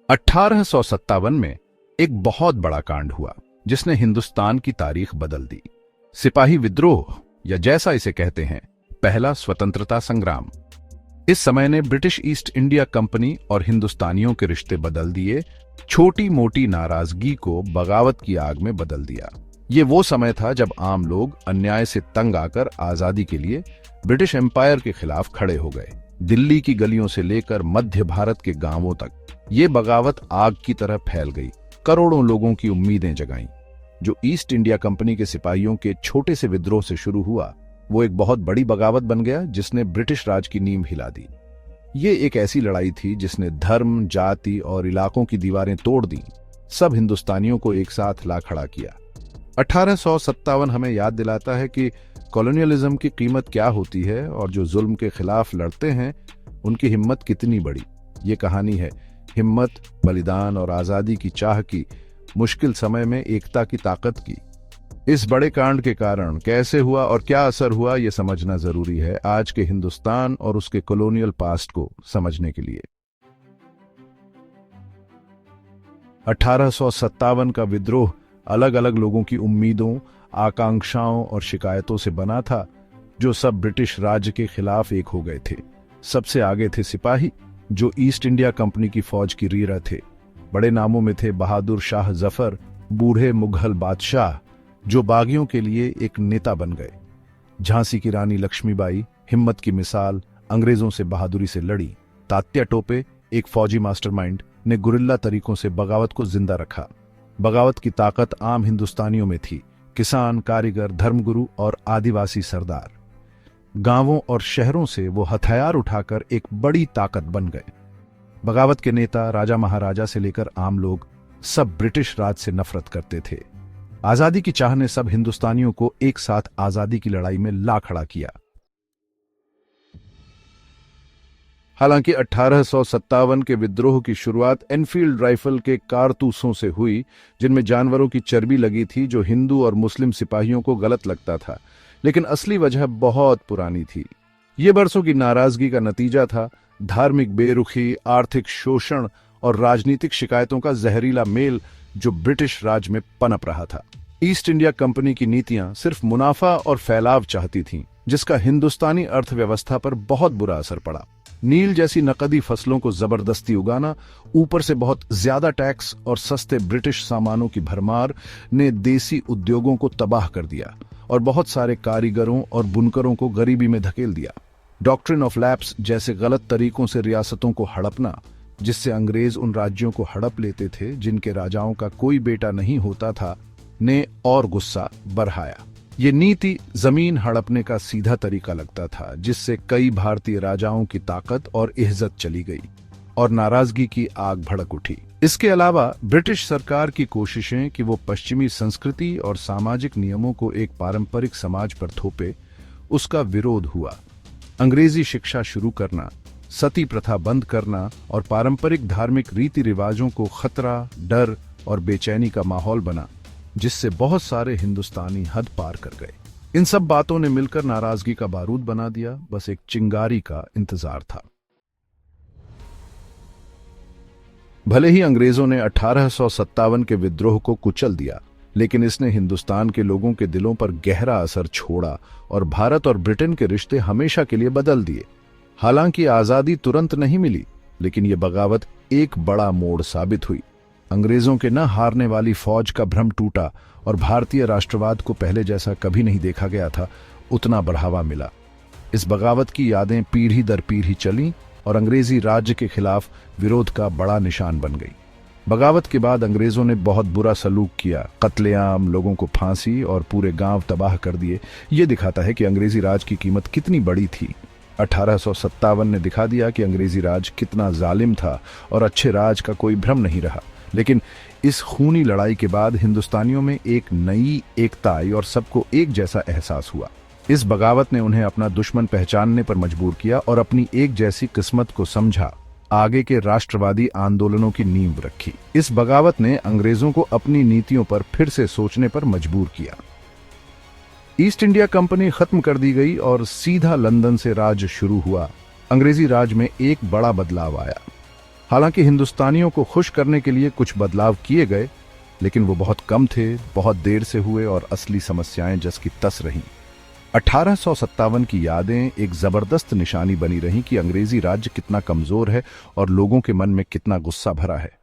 1857 में एक बहुत बड़ा कांड हुआ जिसने हिंदुस्तान की तारीख बदल दी। सिपाही विद्रोह, या जैसा इसे कहते हैं, पहला स्वतंत्रता संग्राम। इस समय ने ब्रिटिश ईस्ट इंडिया कंपनी और हिंदुस्तानियों के रिश्ते बदल दिए, छोटी मोटी नाराजगी को बगावत की आग में बदल दिया। ये वो समय था जब आम लोग अन्याय से तंग आकर आजादी के लिए ब्रिटिश एम्पायर के खिलाफ खड़े हो गए। दिल्ली की गलियों से लेकर मध्य भारत के गांवों तक ये बगावत आग की तरह फैल गई, करोड़ों लोगों की उम्मीदें जगाईं। जो ईस्ट इंडिया कंपनी के सिपाहियों के छोटे से विद्रोह से शुरू हुआ, वो एक बहुत बड़ी बगावत बन गया जिसने ब्रिटिश राज की नींव हिला दी। ये एक ऐसी लड़ाई थी जिसने धर्म, जाति और इलाकों की दीवारें तोड़ दी, सब हिंदुस्तानियों को एक साथ ला खड़ा किया। 1857 हमें याद दिलाता है कि कॉलोनियलिज्म की कीमत क्या होती है और जो जुल्म के खिलाफ लड़ते हैं उनकी हिम्मत कितनी बड़ी। ये कहानी है हिम्मत, बलिदान और आजादी की चाह की, मुश्किल समय में एकता की ताकत की। इस बड़े कांड के कारण कैसे हुआ और क्या असर हुआ, यह समझना जरूरी है आज के हिंदुस्तान और उसके कॉलोनियल पास्ट को समझने के लिए। 1857 का विद्रोह अलग अलग लोगों की उम्मीदों, आकांक्षाओं और शिकायतों से बना था, जो सब ब्रिटिश राज्य के खिलाफ एक हो गए थे। सबसे आगे थे सिपाही, जो ईस्ट इंडिया कंपनी की फौज की रीढ़ थे। बड़े नामों में थे बहादुर शाह जफर, बूढ़े मुगल बादशाह, जो बागियों के लिए एक नेता बन गए। झांसी की रानी लक्ष्मीबाई, हिम्मत की मिसाल, अंग्रेजों से बहादुरी से लड़ी। तात्या टोपे, एक फौजी मास्टरमाइंड, ने गुरिल्ला तरीकों से बगावत को जिंदा रखा। बगावत की ताकत आम हिंदुस्तानियों में थी, किसान, कारीगर, धर्मगुरु और आदिवासी सरदार। गांवों और शहरों से वो हथियार उठाकर एक बड़ी ताकत बन गए। बगावत के नेता, राजा महाराजा से लेकर आम लोग, सब ब्रिटिश राज से नफरत करते थे। आजादी की चाह ने सब हिंदुस्तानियों को एक साथ आजादी की लड़ाई में ला खड़ा किया। हालांकि 1857 के विद्रोह की शुरुआत एनफील्ड राइफल के कारतूसों से हुई, जिनमें जानवरों की चर्बी लगी थी, जो हिंदू और मुस्लिम सिपाहियों को गलत लगता था, लेकिन असली वजह बहुत पुरानी थी। ये बरसों की नाराजगी का नतीजा था, धार्मिक बेरुखी, आर्थिक शोषण और राजनीतिक शिकायतों का जहरीला मेल जो ब्रिटिश राज में पनप रहा था। ईस्ट इंडिया कंपनी की नीतियां सिर्फ मुनाफा और फैलाव चाहती थीं, जिसका हिंदुस्तानी अर्थव्यवस्था पर बहुत बुरा असर पड़ा। नील जैसी नकदी फसलों को जबरदस्ती उगाना, ऊपर से बहुत ज्यादा टैक्स और सस्ते ब्रिटिश सामानों की भरमार ने देसी उद्योगों को तबाह कर दिया और बहुत सारे कारीगरों और बुनकरों को गरीबी में धकेल दिया। डॉक्ट्रिन ऑफ लैप्स जैसे गलत तरीकों से रियासतों को हड़पना, जिससे अंग्रेज उन राज्यों को हड़प लेते थे जिनके राजाओं का कोई बेटा नहीं होता था, ने और गुस्सा बढ़ाया। ये नीति जमीन हड़पने का सीधा तरीका लगता था, जिससे कई भारतीय राजाओं की ताकत और इज्जत चली गई और नाराजगी की आग भड़क उठी। इसके अलावा ब्रिटिश सरकार की कोशिशें कि वो पश्चिमी संस्कृति और सामाजिक नियमों को एक पारंपरिक समाज पर थोपे, उसका विरोध हुआ। अंग्रेजी शिक्षा शुरू करना, सती प्रथा बंद करना और पारंपरिक धार्मिक रीति रिवाजों को खतरा, डर और बेचैनी का माहौल बना, जिससे बहुत सारे हिंदुस्तानी हद पार कर गए। इन सब बातों ने मिलकर नाराजगी का बारूद बना दिया, बस एक चिंगारी का इंतजार था। भले ही अंग्रेजों ने 1857 के विद्रोह को कुचल दिया, लेकिन इसने हिंदुस्तान के लोगों के दिलों पर गहरा असर छोड़ा और भारत और ब्रिटेन के रिश्ते हमेशा के लिए बदल दिए। हालांकि आजादी तुरंत नहीं मिली, लेकिन यह बगावत एक बड़ा मोड़ साबित हुई। अंग्रेजों के न हारने वाली फौज का भ्रम टूटा और भारतीय राष्ट्रवाद को पहले जैसा कभी नहीं देखा गया था, उतना बढ़ावा मिला। इस बगावत की यादें पीढ़ी दर पीढ़ी चलीं और अंग्रेजी राज्य के खिलाफ विरोध का बड़ा निशान बन गई। बगावत के बाद अंग्रेजों ने बहुत बुरा सलूक किया, कत्लेआम, लोगों को फांसी और पूरे गांव तबाह कर दिए। ये दिखाता है कि अंग्रेजी राज की कीमत कितनी बड़ी थी। 1857 ने दिखा दिया कि अंग्रेजी राज कितना जालिम था और अच्छे राज का कोई भ्रम नहीं रहा। लेकिन इस खूनी लड़ाई के बाद हिंदुस्तानियों में एक नई एकता आई और सबको एक जैसा एहसास हुआ। इस बगावत ने उन्हें अपना दुश्मन पहचानने पर मजबूर किया और अपनी एक जैसी किस्मत को समझा। आगे के राष्ट्रवादी आंदोलनों की नींव रखी। इस बगावत ने अंग्रेजों को अपनी नीतियों पर फिर से सोचने पर मजबूर किया। ईस्ट इंडिया कंपनी खत्म कर दी गई और सीधा लंदन से राज शुरू हुआ। अंग्रेजी राज में एक बड़ा बदलाव आया। हालांकि हिंदुस्तानियों को खुश करने के लिए कुछ बदलाव किए गए, लेकिन वो बहुत कम थे, बहुत देर से हुए और असली समस्याएं जस की तस रहीं। 1857 की यादें एक जबरदस्त निशानी बनी रहीं कि अंग्रेजी राज्य कितना कमजोर है और लोगों के मन में कितना गुस्सा भरा है।